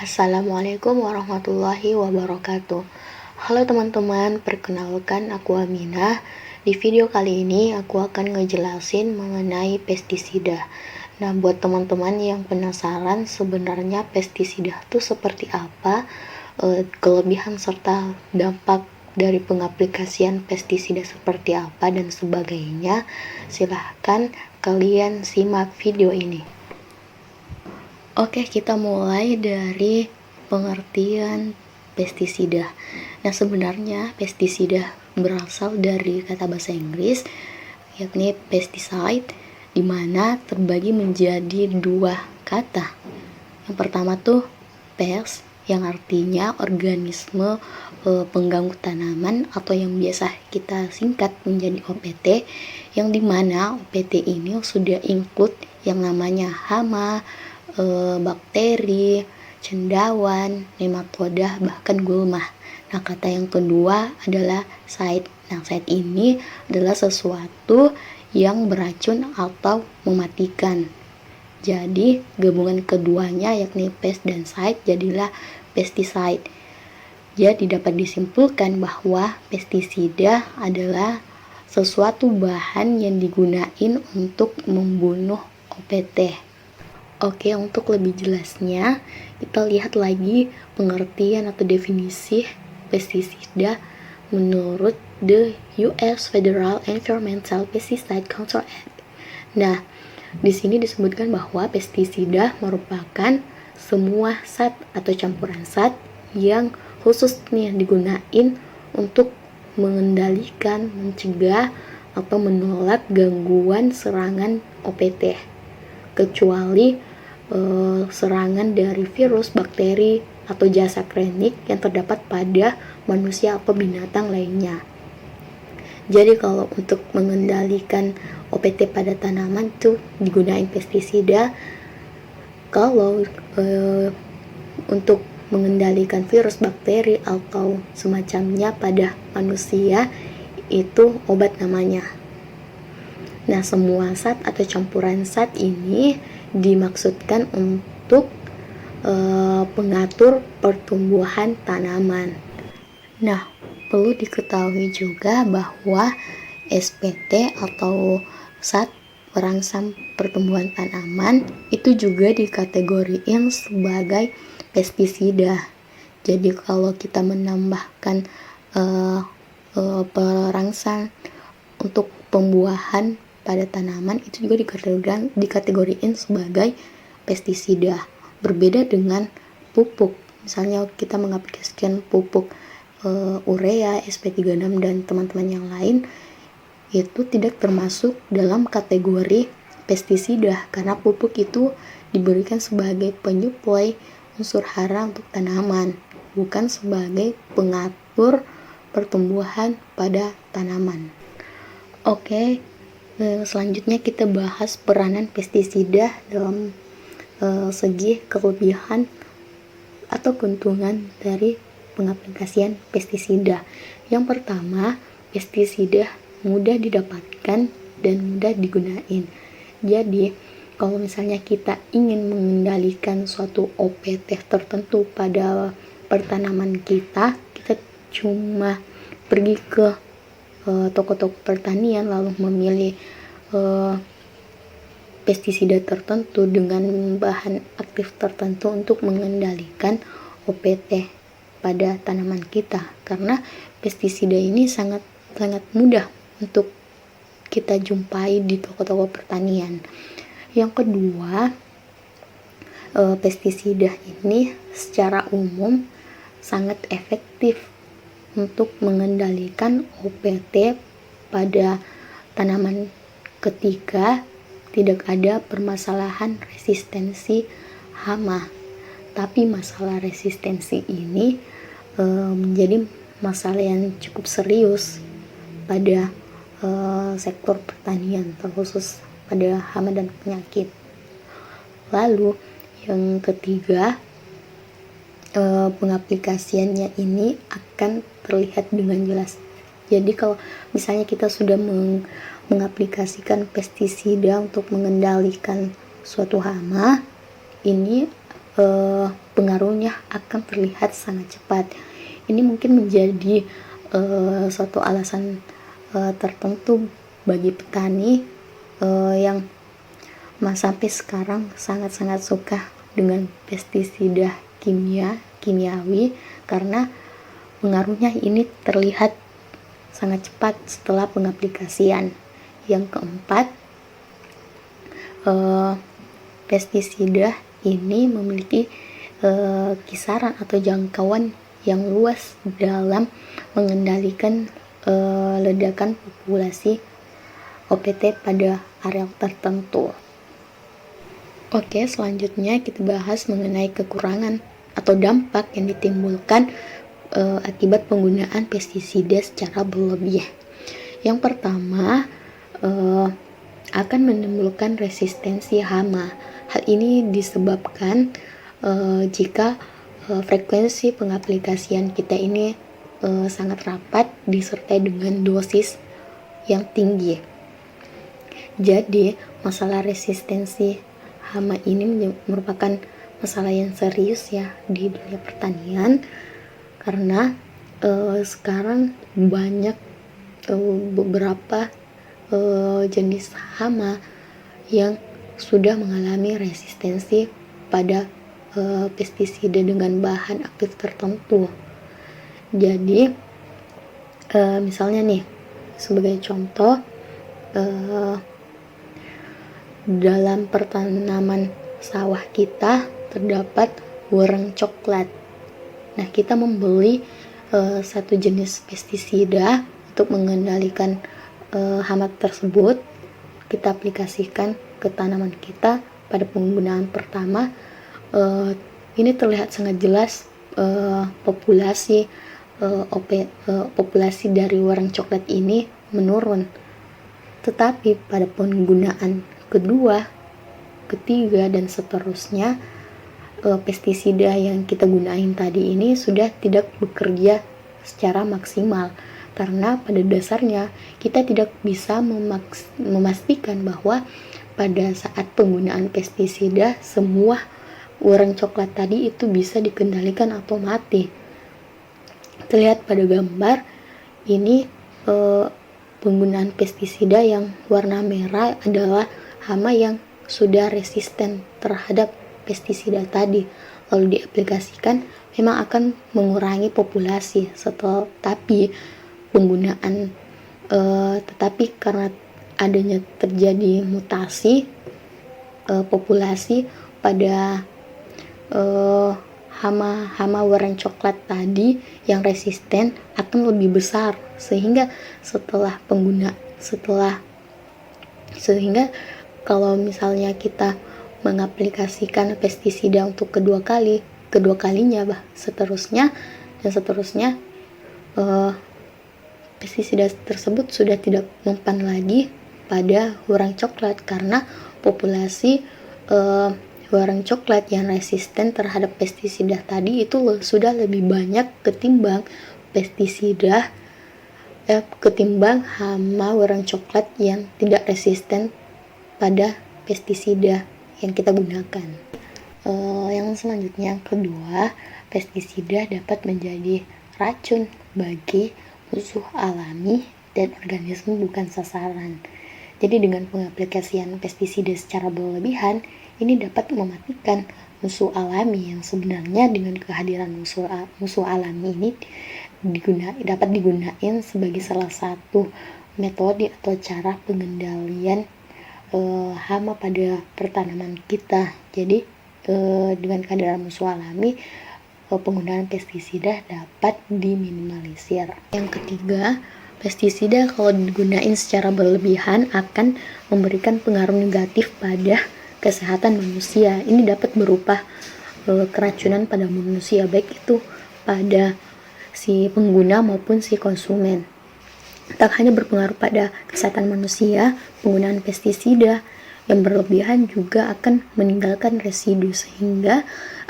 Assalamualaikum warahmatullahi wabarakatuh. Halo teman-teman, perkenalkan aku Aminah. Di video kali ini aku akan ngejelasin mengenai pestisida. Nah, buat teman-teman yang penasaran sebenarnya pestisida itu seperti apa, kelebihan serta dampak dari pengaplikasian pestisida seperti apa dan sebagainya, silahkan kalian simak video ini. Oke, kita mulai dari pengertian pestisida. Nah, sebenarnya pestisida berasal dari kata bahasa Inggris, yakni pesticide, di mana terbagi menjadi dua kata. Yang pertama tuh pest, yang artinya organisme pengganggu tanaman atau yang biasa kita singkat menjadi OPT, yang dimana OPT ini sudah include yang namanya hama, bakteri, cendawan, nematoda, bahkan gulma. Nah, kata yang kedua adalah site. Nah, site ini adalah sesuatu yang beracun atau mematikan. Jadi, gabungan keduanya yakni pest dan site jadilah pesticide. Jadi, dapat disimpulkan bahwa pestisida adalah sesuatu bahan yang digunakan untuk membunuh OPT. Oke, untuk lebih jelasnya, kita lihat lagi pengertian atau definisi pestisida menurut the US Federal Environmental Pesticide Control Act. Nah, di sini disebutkan bahwa pestisida merupakan semua zat atau campuran zat yang khususnya digunakan untuk mengendalikan, mencegah, atau menolak gangguan serangan OPT, kecuali serangan dari virus, bakteri, atau jasa klinik yang terdapat pada manusia atau binatang lainnya. Jadi kalau untuk mengendalikan OPT pada tanaman itu digunakan pestisida. Kalau untuk mengendalikan virus, bakteri, atau semacamnya pada manusia itu obat namanya. Nah, semua zat atau campuran zat ini dimaksudkan untuk pengatur pertumbuhan tanaman. Nah, perlu diketahui juga bahwa SPT atau zat perangsang pertumbuhan tanaman itu juga dikategorikan sebagai pestisida. Jadi kalau kita menambahkan perangsang untuk pembuahan pada tanaman itu juga dikategorikan sebagai pestisida. Berbeda dengan pupuk. Misalnya kita mengaplikasikan pupuk urea, SP36 dan teman-teman yang lain, itu tidak termasuk dalam kategori pestisida karena pupuk itu diberikan sebagai penyuplai unsur hara untuk tanaman, bukan sebagai pengatur pertumbuhan pada tanaman. Oke, selanjutnya kita bahas peranan pestisida dalam segi kelebihan atau keuntungan dari pengaplikasian pestisida. Yang pertama, pestisida mudah didapatkan dan mudah digunakan. Jadi, kalau misalnya kita ingin mengendalikan suatu OPT tertentu pada pertanaman kita cuma pergi ke toko-toko pertanian lalu memilih pestisida tertentu dengan bahan aktif tertentu untuk mengendalikan OPT pada tanaman kita, karena pestisida ini sangat mudah untuk kita jumpai di toko-toko pertanian. Yang kedua, pestisida ini secara umum sangat efektif untuk mengendalikan OPT pada tanaman ketika tidak ada permasalahan resistensi hama. Tapi masalah resistensi ini menjadi masalah yang cukup serius pada sektor pertanian, terkhusus pada hama dan penyakit. Lalu yang ketiga, pengaplikasiannya ini akan terlihat dengan jelas. Jadi kalau misalnya kita sudah mengaplikasikan pestisida untuk mengendalikan suatu hama, ini pengaruhnya akan terlihat sangat cepat. Ini mungkin menjadi suatu alasan tertentu bagi petani yang sampai sekarang sangat-sangat suka dengan pestisida kimiawi, karena pengaruhnya ini terlihat sangat cepat setelah pengaplikasian. Yang keempat, pestisida ini memiliki kisaran atau jangkauan yang luas dalam mengendalikan ledakan populasi OPT pada area tertentu. Oke, selanjutnya kita bahas mengenai kekurangan atau dampak yang ditimbulkan akibat penggunaan pestisida secara berlebih. Yang pertama, akan menimbulkan resistensi hama. Hal ini disebabkan jika frekuensi pengaplikasian kita ini sangat rapat disertai dengan dosis yang tinggi. Jadi, masalah resistensi hama ini merupakan masalah yang serius ya di dunia pertanian, karena sekarang banyak beberapa jenis hama yang sudah mengalami resistensi pada pestisida dengan bahan aktif tertentu. Jadi misalnya nih, sebagai contoh, dalam pertanaman sawah kita terdapat wereng coklat. Nah, kita membeli satu jenis pestisida untuk mengendalikan hama tersebut. Kita aplikasikan ke tanaman kita pada penggunaan pertama. Ini terlihat sangat jelas populasi dari wereng coklat ini menurun. Tetapi pada penggunaan kedua, ketiga, dan seterusnya, pestisida yang kita gunain tadi ini sudah tidak bekerja secara maksimal, karena pada dasarnya kita tidak bisa memastikan bahwa pada saat penggunaan pestisida semua wereng coklat tadi itu bisa dikendalikan atau mati. Terlihat pada gambar ini, penggunaan pestisida yang warna merah adalah hama yang sudah resisten terhadap pestisida tadi, lalu diaplikasikan, memang akan mengurangi populasi tetapi karena adanya terjadi mutasi populasi pada hama wereng coklat tadi yang resisten akan lebih besar, sehingga kalau misalnya kita mengaplikasikan pestisida untuk kedua kalinya seterusnya, pestisida tersebut sudah tidak mempan lagi pada wereng coklat, karena populasi wereng coklat yang resisten terhadap pestisida tadi itu sudah lebih banyak ketimbang hama wereng coklat yang tidak resisten pada pestisida yang kita gunakan. Yang selanjutnya, yang kedua, pestisida dapat menjadi racun bagi musuh alami dan organisme bukan sasaran. Jadi dengan pengaplikasian pestisida secara berlebihan, ini dapat mematikan musuh alami yang sebenarnya dengan kehadiran musuh alami ini dapat digunakan sebagai salah satu metode atau cara pengendalian hama pada pertanaman kita. Jadi dengan kehadiran musuh alami, penggunaan pestisida dapat diminimalisir. Yang ketiga, pestisida kalau digunakan secara berlebihan akan memberikan pengaruh negatif pada kesehatan manusia. Ini dapat berupa keracunan pada manusia, baik itu pada si pengguna maupun si konsumen. Tak hanya berpengaruh pada kesehatan manusia, penggunaan pestisida yang berlebihan juga akan meninggalkan residu, sehingga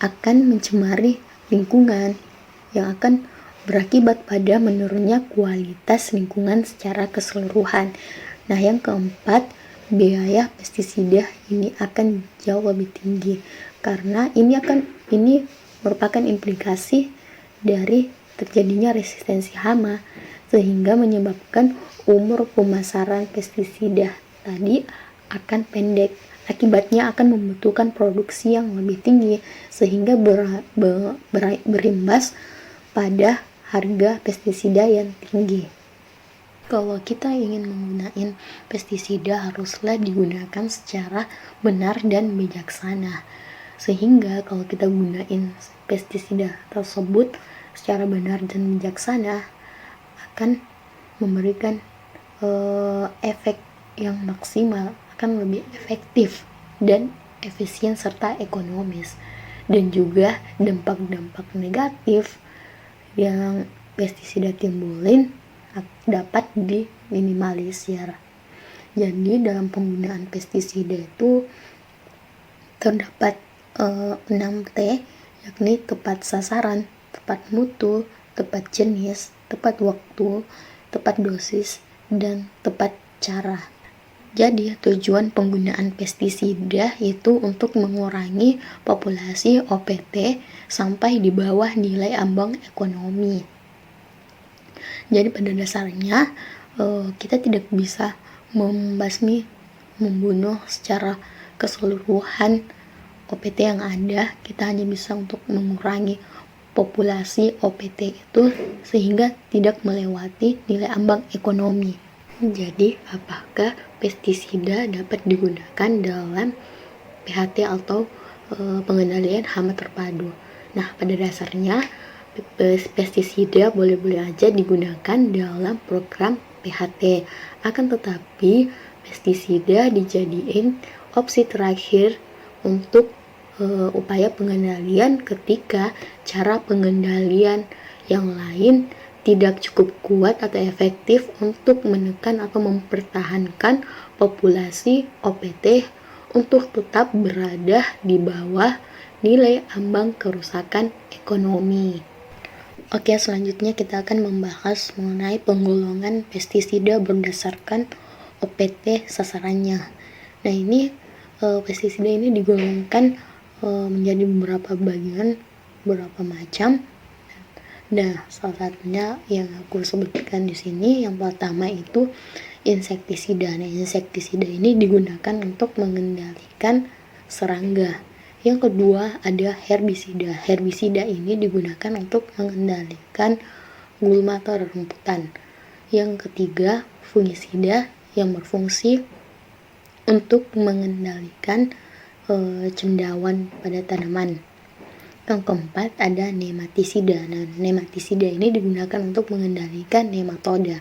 akan mencemari lingkungan yang akan berakibat pada menurunnya kualitas lingkungan secara keseluruhan. Nah, yang keempat, biaya pestisida ini akan jauh lebih tinggi, karena ini merupakan implikasi dari terjadinya resistensi hama, sehingga menyebabkan umur pemasaran pestisida tadi akan pendek. Akibatnya akan membutuhkan produksi yang lebih tinggi, sehingga berimbas pada harga pestisida yang tinggi. Kalau kita ingin menggunakan pestisida, haruslah digunakan secara benar dan bijaksana. Sehingga kalau kita gunain pestisida tersebut secara benar dan bijaksana, akan memberikan efek yang maksimal, akan lebih efektif dan efisien serta ekonomis. Dan juga dampak-dampak negatif yang pestisida timbulin dapat diminimalisir. Jadi dalam penggunaan pestisida itu terdapat 6T, yakni tepat sasaran, tepat mutu, tepat jenis, tepat waktu, tepat dosis, dan tepat cara. Jadi tujuan penggunaan pestisida itu untuk mengurangi populasi OPT sampai di bawah nilai ambang ekonomi. Jadi pada dasarnya kita tidak bisa membunuh secara keseluruhan OPT yang ada. Kita hanya bisa untuk mengurangi populasi OPT itu sehingga tidak melewati nilai ambang ekonomi. Jadi, apakah pestisida dapat digunakan dalam PHT atau pengendalian hama terpadu? Nah, pada dasarnya pestisida boleh-boleh aja digunakan dalam program PHT. Akan tetapi, pestisida dijadiin opsi terakhir untuk upaya pengendalian ketika cara pengendalian yang lain tidak cukup kuat atau efektif untuk menekan atau mempertahankan populasi OPT untuk tetap berada di bawah nilai ambang kerusakan ekonomi. Oke, selanjutnya kita akan membahas mengenai penggolongan pestisida berdasarkan OPT sasarannya. Nah, ini pestisida ini digolongkan menjadi beberapa bagian, beberapa macam. Nah, salah satunya yang aku sebutkan di sini, yang pertama itu insektisida. Nah, insektisida ini digunakan untuk mengendalikan serangga. Yang kedua ada herbisida. Herbisida ini digunakan untuk mengendalikan gulma atau rumputan. Yang ketiga fungisida yang berfungsi untuk mengendalikan cendawan pada tanaman. Yang keempat ada nematisida. Nah, nematisida ini digunakan untuk mengendalikan nematoda.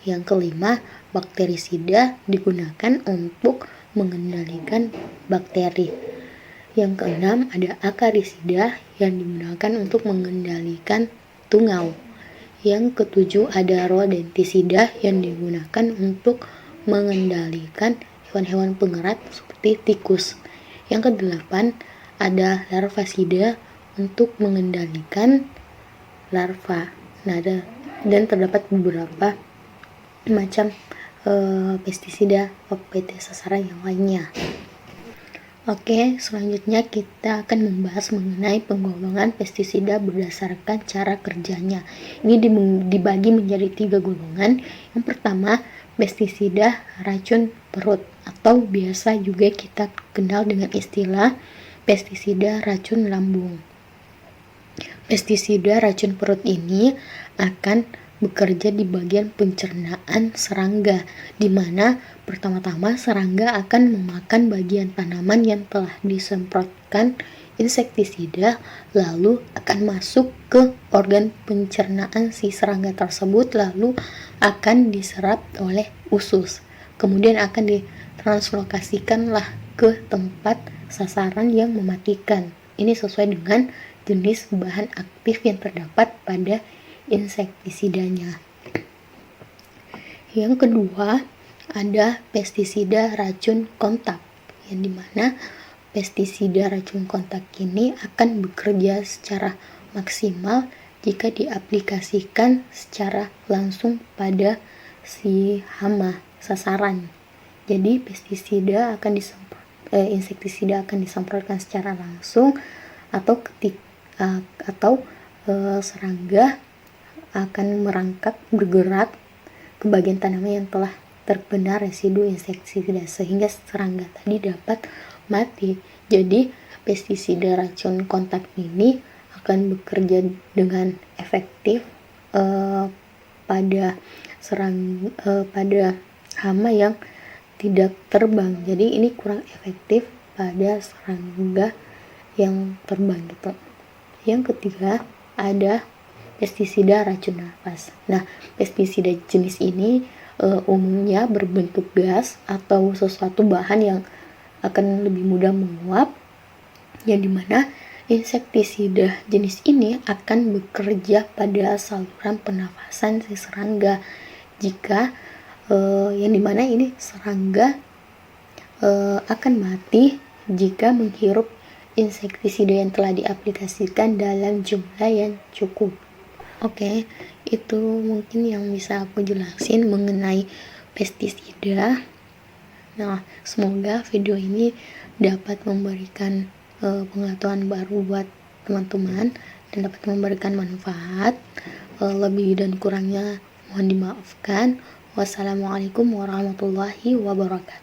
Yang kelima, bakterisida digunakan untuk mengendalikan bakteri. Yang keenam ada akarisida yang digunakan untuk mengendalikan tungau. Yang ketujuh ada rodentisida yang digunakan untuk mengendalikan hewan-hewan pengerat seperti tikus. Yang kedelapan ada larvasida untuk mengendalikan larva. Nah, dan terdapat beberapa macam pestisida OPT sasaran yang lainnya. Oke, selanjutnya kita akan membahas mengenai penggolongan pestisida berdasarkan cara kerjanya. Ini dibagi menjadi 3 golongan. Yang pertama, pestisida racun perut atau biasa juga kita kenal dengan istilah pestisida racun lambung. Pestisida racun perut ini akan bekerja di bagian pencernaan serangga, di mana pertama-tama serangga akan memakan bagian tanaman yang telah disemprotkan insektisida, lalu akan masuk ke organ pencernaan si serangga tersebut, lalu akan diserap oleh usus. Kemudian akan ditranslokasikanlah ke tempat sasaran yang mematikan. Ini sesuai dengan jenis bahan aktif yang terdapat pada insektisidanya. Yang kedua ada pestisida racun kontak, yang dimana pestisida racun kontak ini akan bekerja secara maksimal jika diaplikasikan secara langsung pada si hama sasaran. Jadi pestisida akan insektisida akan disemprotkan secara langsung atau serangga akan merangkak bergerak ke bagian tanaman yang telah terkena residu insektisida sehingga serangga tadi dapat mati. Jadi pestisida racun kontak ini akan bekerja dengan efektif pada hama yang tidak terbang. Jadi ini kurang efektif pada serangga yang terbang gitu. Yang ketiga ada pestisida racun nafas. Nah, pestisida jenis ini umumnya berbentuk gas atau sesuatu bahan yang akan lebih mudah menguap, yang dimana insektisida jenis ini akan bekerja pada saluran pernafasan si serangga. Jika yang dimana ini serangga akan mati jika menghirup insektisida yang telah diaplikasikan dalam jumlah yang cukup. Oke, itu mungkin yang bisa aku jelasin mengenai pestisida. Nah, semoga video ini dapat memberikan pengetahuan baru buat teman-teman dan dapat memberikan manfaat. Lebih dan kurangnya mohon dimaafkan. Wassalamualaikum warahmatullahi wabarakatuh.